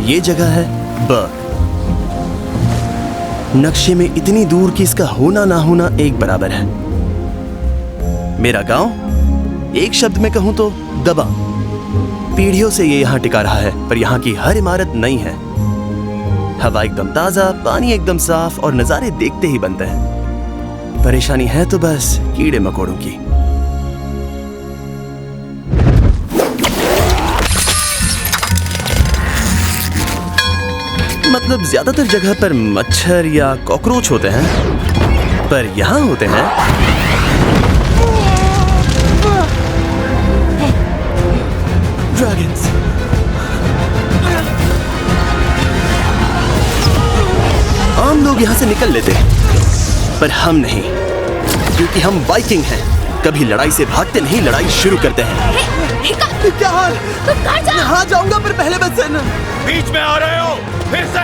ये जगह है बर्ग। नक्शे में इतनी दूर कि इसका होना ना होना एक बराबर है। मेरा गांव, एक शब्द में कहूं तो दबा। पीढ़ियों से ये यहाँ टिका रहा है, पर यहाँ की हर इमारत नई है। हवा एकदम ताजा, पानी एकदम साफ और नजारे देखते ही बनते हैं। परेशानी है तो बस कीड़े मकोड़ों की। मतलब ज्यादातर जगह पर मच्छर या कॉकरोच होते हैं, पर यहाँ होते हैं ड्रैगन्स। आम लोग यहाँ से निकल लेते हैं, पर हम नहीं, क्योंकि हम वाइकिंग हैं। कभी लड़ाई से भागते नहीं, लड़ाई शुरू करते हैं। क्या हाल? तुम कहाँ जा? हाँ जाऊंगा, पर पहले बस बीच में आ रहे हो फिर से।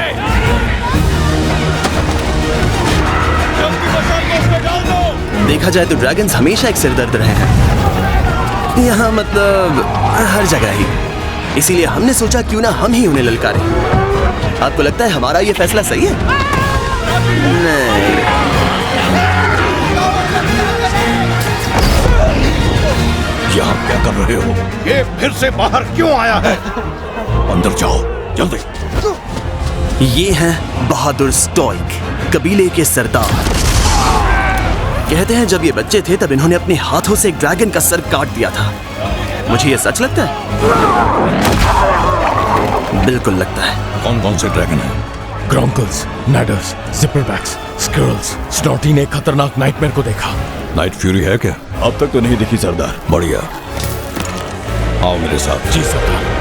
जल्दी मसाल को उसमें डाल दो। देखा जाए तो ड्रैगन्स हमेशा एक सिरदर्द रहे हैं यहाँ, मतलब हर जगह ही। इसीलिए हमने सोचा क्यों ना हम ही उन्हें ललकारें। आपको लगता है हमारा ये फैसला सही है? नहीं। यहाँ क्या कर रहे हो? ये फिर से बाहर क्यों आया है? अंदर जाओ जल्दी। ये हैं बहादुर स्टोइक, कबीले के सरदार। कहते हैं जब ये बच्चे थे तब इन्होंने अपने हाथों से एक ड्रैगन का सर काट दिया था। मुझे ये सच लगता है? बिल्कुल लगता है। कौन कौन से ड्रैगन हैं? ग्रोंकल्स, नैडर्स, जिपरबैक्स, स्क्विरल्स। स्नॉटी ने एक खतरनाक नाइटमेयर को देखा। नाइट फ्यूरी है क्या? अब तक तो नहीं दिखी सरदार। बढ़िया, आओ मेरे साथ। जी सरदार।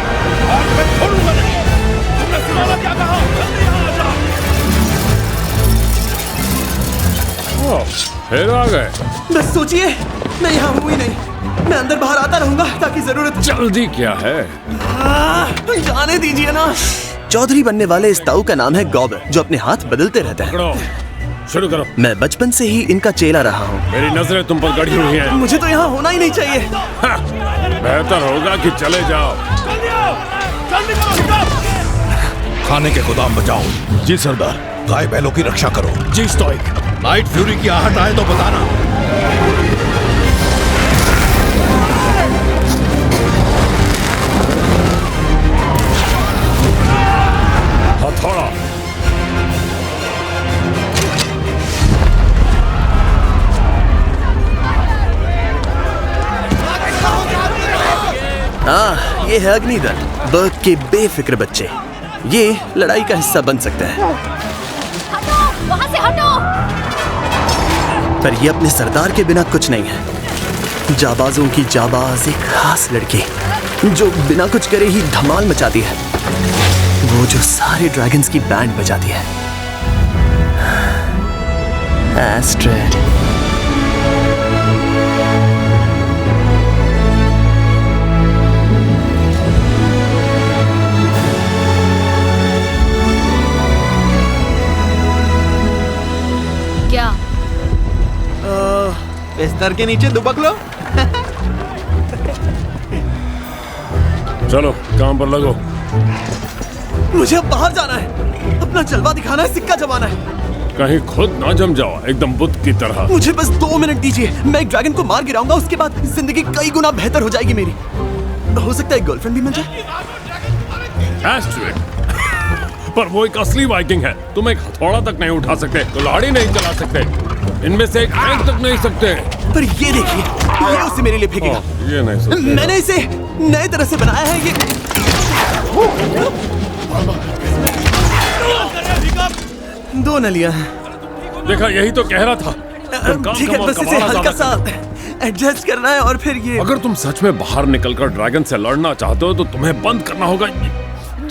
फिर आ गए। बस सोचिए, मैं यहाँ हूँ ही नहीं। मैं अंदर बाहर आता रहूंगा ताकि जरूरत। जल्दी क्या है? जाने दीजिए ना। चौधरी बनने वाले इस ताऊ का नाम है गॉबर, जो अपने हाथ बदलते रहते हैं। पकड़ो, शुरू करो। मैं बचपन से ही इनका चेला रहा हूँ। मेरी नजरें तुम पर गड़ी हुई हैं। मुझे तो यहाँ होना ही नहीं चाहिए। बेहतर होगा कि चले जाओ। खाने के गोदाम बचाओ। जी सरदार। गाय बैलों की रक्षा करो। जी स्टोइक। नाइट फ्यूरी की आहट आए तो बताना। हथौड़ा। ये है अग्निदल, बर्ग के बेफिक्र बच्चे। ये लड़ाई का हिस्सा बन सकते हैं, हटो, वहाँ से हटो। पर ये अपने सरदार के बिना कुछ नहीं है। जाबाजों की जाबाज, एक खास लड़की जो बिना कुछ करे ही धमाल मचाती है। वो जो सारे ड्रैगन्स की बैंड बजाती है। एस्ट्रेड। क्या? बिस्तर के नीचे दुबक लो। चलो काम पर लगो। मुझे अब बाहर जाना है, अपना जलवा दिखाना है, सिक्का जमाना है। कहीं खुद ना जम जाओ, एकदम बुद्ध की तरह। मुझे बस 2 मिनट दीजिए, मैं एक ड्रैगन को मार गिराऊंगा। उसके बाद जिंदगी कई गुना बेहतर हो जाएगी मेरी। हो सकता है गर्लफ्रेंड भी मिल जाए। एस्ट्रिड, पर वो एक असली वाइकिंग है। तुम एक हथौड़ा तक नहीं उठा सकते, कुल्हाड़ी नहीं चला सकते, इनमें से एक फेंक तक नहीं सकते। पर ये देखिए, ये उसे मेरे लिए फेंकेगा। ये नहीं सकते। मैंने इसे नए तरह से बनाया है। ये 2 नलियां हैं। देखा, यही तो कह रहा था। ठीक है, बस इसे हल्का सा एडजस्ट करना है और फिर ये। अगर तुम सच में बाहर निकलकर ड्रैगन से लड़ना चाहते हो तो तुम्हें बंद करना होगा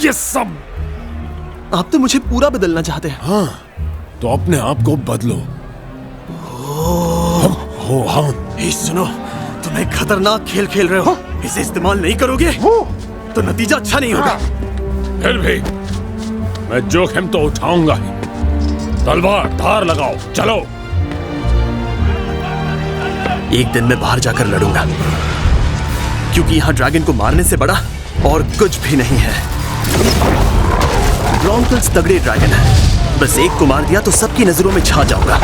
ये सब। आप तो मुझे पूरा बदलना चाहते हैं। हाँ, तो अपने आप को बदलो। हाँ, सुनो, तुम एक खतरनाक खेल खेल रहे हो। इसे इस्तेमाल नहीं करोगे तो नतीजा अच्छा नहीं होगा। फिर भी मैं जोखिम तो उठाऊंगा ही। तलवार धार लगाओ, चलो। एक दिन मैं बाहर जाकर लड़ूंगा, क्योंकि यहाँ ड्रैगन को मारने से बड़ा और कुछ भी नहीं है। ब्रोंकल्स तगड़े ड्रैगन है, बस एक को मार दिया तो सबकी नजरों में छा जाऊंगा।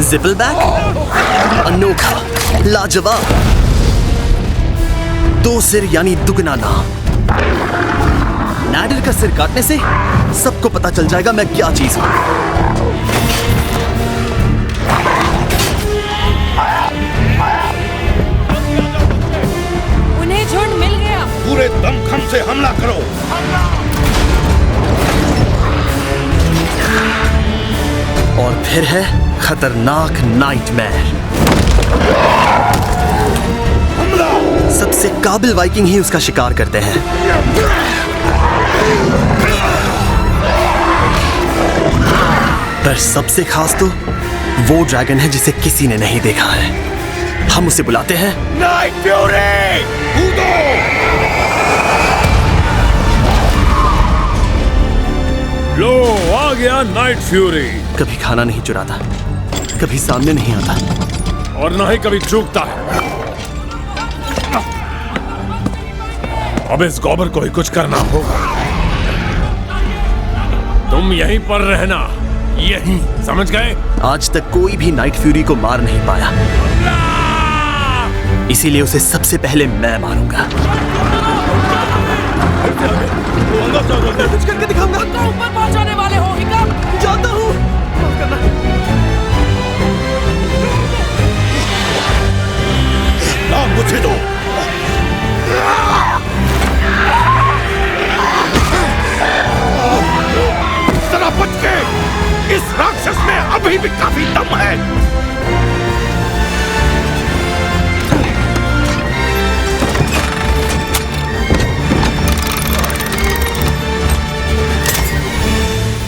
जिपलबैक अनोखा, लाजवाब, 2 सिर यानी दुगना नाम। नैडर का सिर काटने से सबको पता चल जाएगा मैं क्या चीज हूं। उन्हें झुंड मिल गया। पूरे दमखम से हमला करो। और फिर है खतरनाक नाइटमेयर। सबसे काबिल वाइकिंग ही उसका शिकार करते हैं। पर सबसे खास तो वो ड्रैगन है जिसे किसी ने नहीं देखा है। हम उसे बुलाते हैं नाइट फ्यूरी। कूदो। लो आ गया नाइट फ्यूरी। कभी खाना नहीं चुराता, कभी सामने नहीं आता, और ना ही कभी चूकता है। अब इस गॉबर को ही कुछ करना होगा। तुम यहीं पर रहना, यहीं, समझ गए? आज तक कोई भी नाइट फ्यूरी को मार नहीं पाया, इसीलिए उसे सबसे पहले मैं मारूंगा। कुछ करके दिखाऊंगा। तो ऊपर पहुंचाने वाले हो हिकम। जाता हूँ। माफ करना। ना मुझे दो। जरा बच के। इस राक्षस में अभी भी काफी दम है।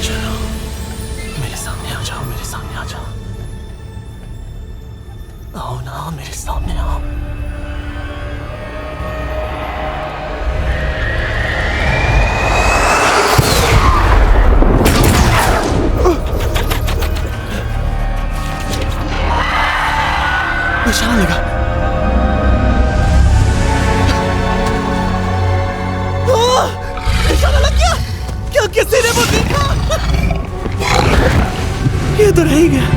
चलो मेरे सामने आ जाओ, मेरे सामने आ जाओ। आओ ना, मेरे सामने आओ। निशान लगा। निशाना लग गया। क्या किसी ने वो देखा? ये तो रह ही गया।